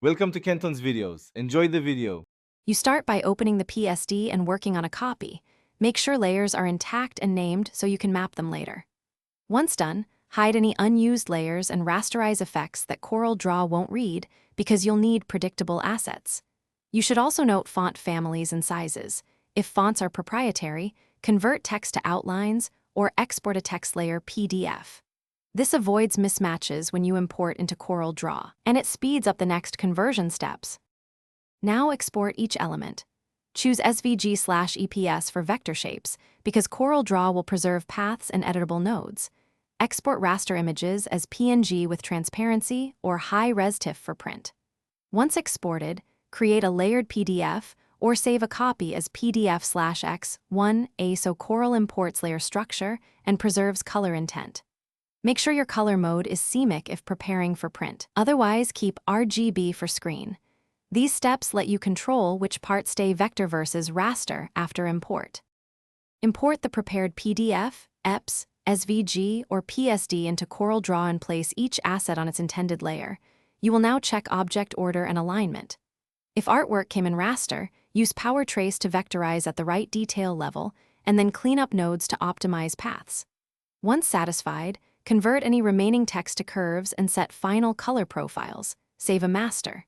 Welcome to Kenton's videos. Enjoy the video. You start by opening the PSD and working on a copy. Make sure layers are intact and named so you can map them later. Once done, hide any unused layers and rasterize effects that Coreldraw won't read because you'll need predictable assets. You should also note font families and sizes. If fonts are proprietary, convert text to outlines or export a text layer PDF. This avoids mismatches when you import into Coreldraw, and it speeds up the next conversion steps. Now export each element. Choose SVG/EPS for vector shapes because Coreldraw will preserve paths and editable nodes. Export raster images as PNG with transparency or high-res TIFF for print. Once exported, create a layered PDF or save a copy as PDF/X1A so Corel imports layer structure and preserves color intent. Make sure your color mode is CMYK if preparing for print. Otherwise, keep RGB for screen. These steps let you control which parts stay vector versus raster after import. Import the prepared PDF, EPS, SVG, or PSD into Coreldraw and place each asset on its intended layer. You will now check object order and alignment. If artwork came in raster, use Power Trace to vectorize at the right detail level, and then clean up nodes to optimize paths. Once satisfied, convert any remaining text to curves and set final color profiles. Save a master.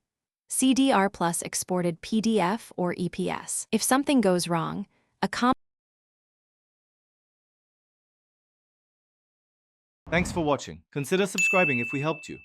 CDR plus exported PDF or EPS. If something goes wrong, Thanks for watching. Consider subscribing if we helped you.